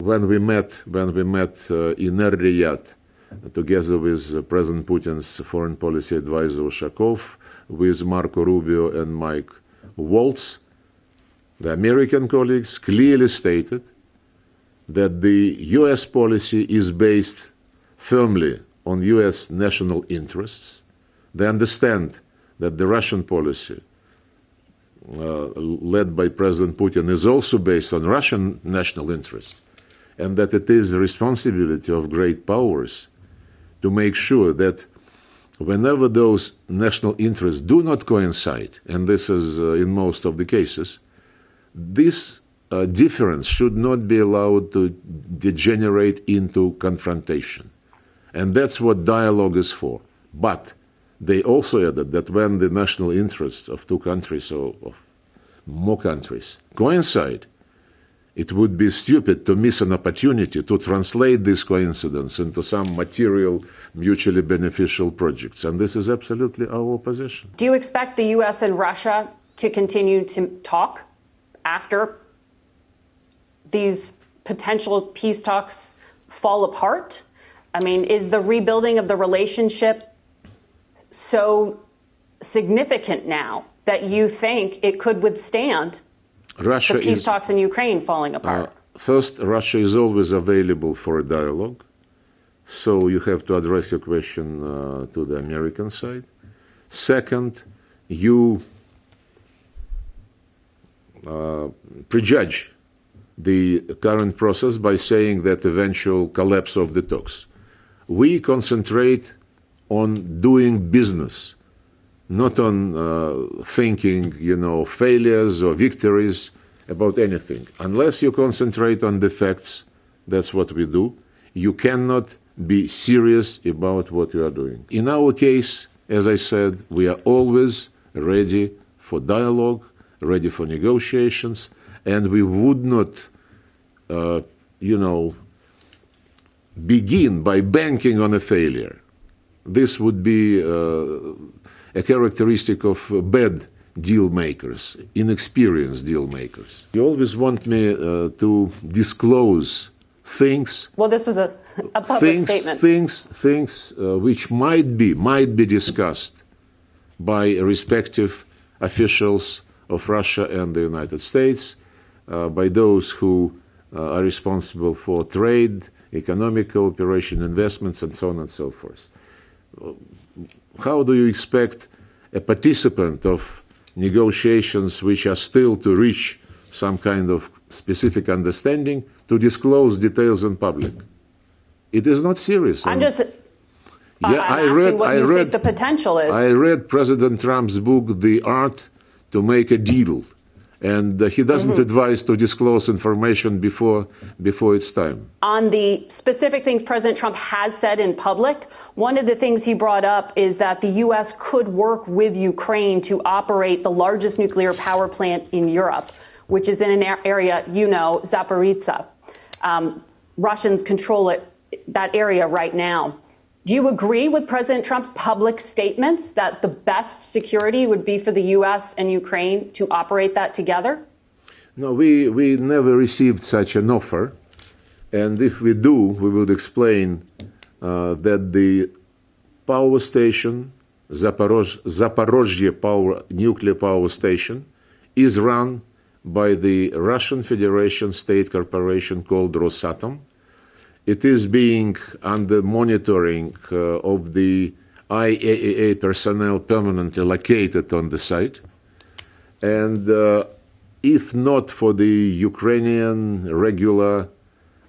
When we met in Riyadh, together with President Putin's foreign policy advisor Ushakov, with Marco Rubio and Mike Waltz, the American colleagues clearly stated that the U.S. policy is based firmly on U.S. national interests. They understand that the Russian policy, led by President Putin, is also based on Russian national interests, and that it is the responsibility of great powers to make sure that whenever those national interests do not coincide, and this is in most of the cases, this difference should not be allowed to degenerate into confrontation. And that's what dialogue is for. But they also added that when the national interests of two countries or of more countries coincide, it would be stupid to miss an opportunity to translate this coincidence into some material, mutually beneficial projects. And this is absolutely our position. Do you expect the U.S. and Russia to continue to talk after these potential peace talks fall apart? I mean, is the rebuilding of the relationship so significant now that you think it could withstand the peace talks in Ukraine falling apart? First, Russia is always available for a dialogue. So you have to address your question to the American side. Second, you prejudge the current process by saying that eventual collapse of the talks. We concentrate on doing business, not on thinking, failures or victories about anything. Unless you concentrate on the facts, that's what we do, you cannot be serious about what you are doing. In our case, as I said, we are always ready for dialogue, ready for negotiations, and we would not, begin by banking on a failure. This would be a characteristic of bad deal makers, inexperienced deal makers. You always want me to disclose things. Well, this was a public statement. Things which might be discussed by respective officials of Russia and the United States, by those who are responsible for trade, economic cooperation, investments, and so on and so forth. How do you expect a participant of negotiations which are still to reach some kind of specific understanding to disclose details in public? It is not serious. I'm asking what you think the potential is. I read President Trump's book, The Art to Make a Deal, and he doesn't advise to disclose information before it's time. On the specific things President Trump has said in public, one of the things he brought up is that the U.S. could work with Ukraine to operate the largest nuclear power plant in Europe, which is in an area, Zaporizhzhia. Russians control that area right now. Do you agree with President Trump's public statements that the best security would be for the U.S. and Ukraine to operate that together? No, we never received such an offer. And if we do, we would explain that the power station, Zaporozhye nuclear power station, is run by the Russian Federation state corporation called Rosatom. It is being under monitoring of the IAEA personnel permanently located on the site. And if not for the Ukrainian regular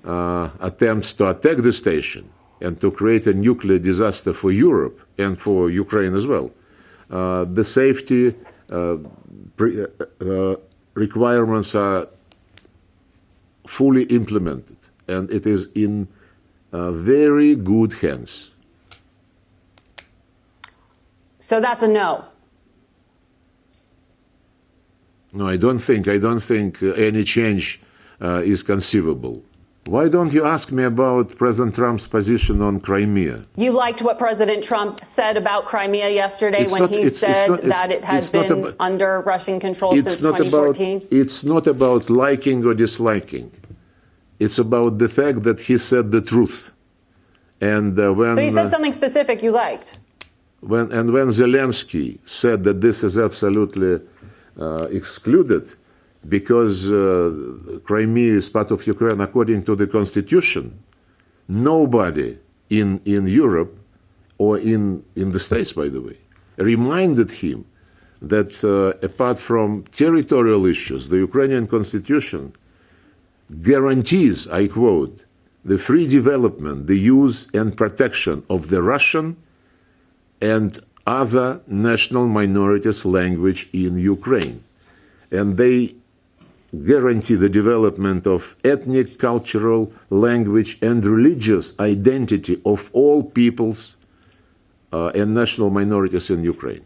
attempts to attack the station and to create a nuclear disaster for Europe and for Ukraine as well, the safety requirements are fully implemented. And it is in very good hands. So that's a no. No, I don't think any change is conceivable. Why don't you ask me about President Trump's position on Crimea? You liked what President Trump said about Crimea yesterday when he said that it had been under Russian control since 2014? It's not about liking or disliking. It's about the fact that he said the truth. And when so he said something specific you liked. When Zelensky said that this is absolutely excluded because Crimea is part of Ukraine according to the constitution, nobody in Europe or in the States, by the way, reminded him that apart from territorial issues, the Ukrainian constitution guarantees, I quote, the free development, the use and protection of the Russian and other national minorities' language in Ukraine. And they guarantee the development of ethnic, cultural, language, and religious identity of all peoples and national minorities in Ukraine.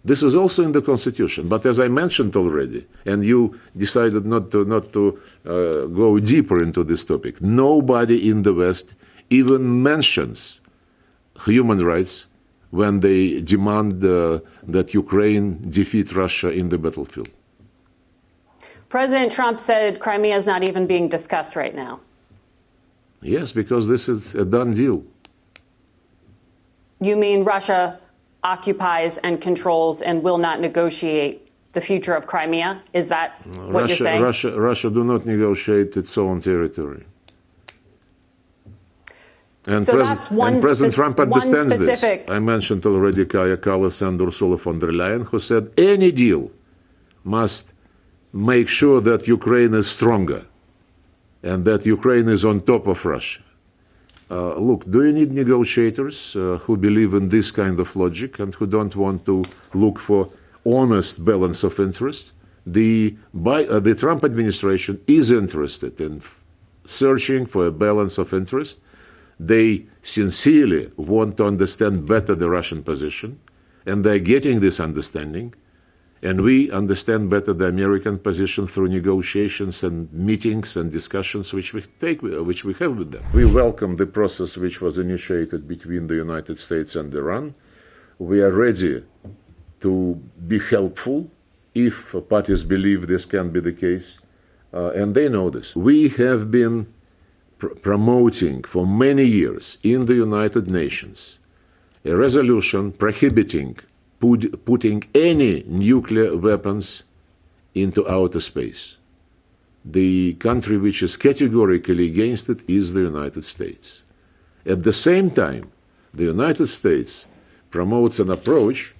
This is also in the Constitution, but as I mentioned already, and you decided not to go deeper into this topic, nobody in the West even mentions human rights when they demand that Ukraine defeat Russia in the battlefield. President Trump said Crimea is not even being discussed right now. Yes, because this is a done deal. You mean Russia occupies and controls and will not negotiate the future of Crimea? Is that what you're saying? Russia do not negotiate its own territory. And, so President Trump understands this. I mentioned already Kaja Kallas and Ursula von der Leyen, who said any deal must make sure that Ukraine is stronger and that Ukraine is on top of Russia. Look, do you need negotiators who believe in this kind of logic and who don't want to look for honest balance of interest? The Trump administration is interested in searching for a balance of interest. They sincerely want to understand better the Russian position, and they're getting this understanding. And we understand better the American position through negotiations and meetings and discussions which we have with them. We welcome the process which was initiated between the United States and Iran. We are ready to be helpful if parties believe this can be the case, and they know this. We have been promoting for many years in the United Nations a resolution prohibiting putting any nuclear weapons into outer space. The country which is categorically against it is the United States. At the same time, the United States promotes an approach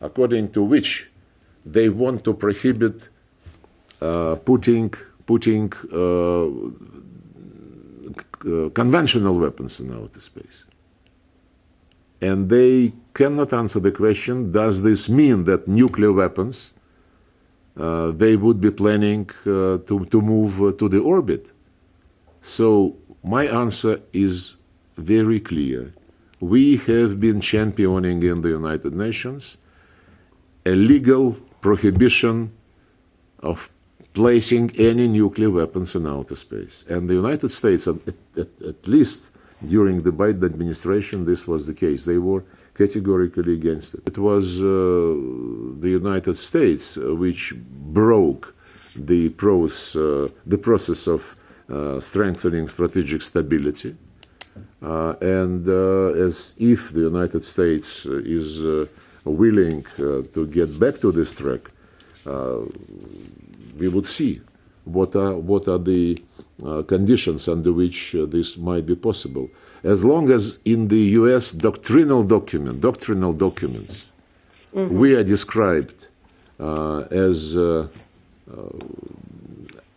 according to which they want to prohibit putting conventional weapons in outer space. And they cannot answer the question, does this mean that nuclear weapons, they would be planning to move to the orbit? So my answer is very clear. We have been championing in the United Nations a legal prohibition of placing any nuclear weapons in outer space. And the United States, at least during the Biden administration, this was the case. They were categorically against it. It was the United States which broke the process of strengthening strategic stability. And as if the United States is willing to get back to this track, we would see what are the conditions under which this might be possible. As long as in the U.S. doctrinal documents, we are described as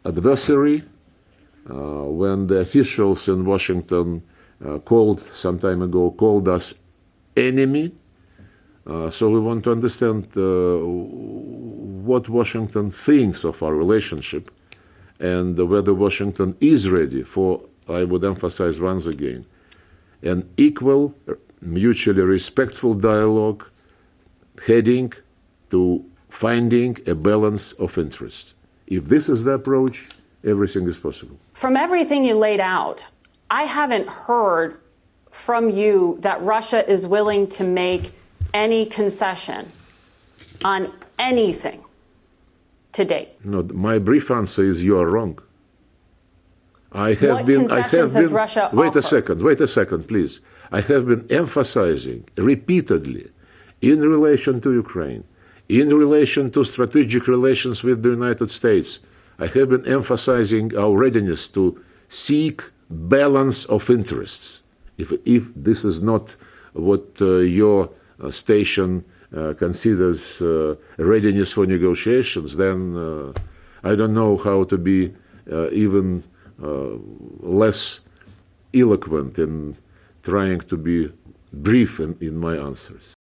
adversary, when the officials in Washington some time ago called us enemy. So we want to understand what Washington thinks of our relationship and whether Washington is ready for, I would emphasize once again, an equal, mutually respectful dialogue heading to finding a balance of interest. If this is the approach, everything is possible. From everything you laid out, I haven't heard from you that Russia is willing to make any concession on anything to date. No, my brief answer is you are wrong. What concessions has Russia wait offered? wait a second, please. I have been emphasizing repeatedly in relation to Ukraine, in relation to strategic relations with the United States, I have been emphasizing our readiness to seek balance of interests. If this is not what your station considers readiness for negotiations, then I don't know how to be even less eloquent in trying to be brief in my answers.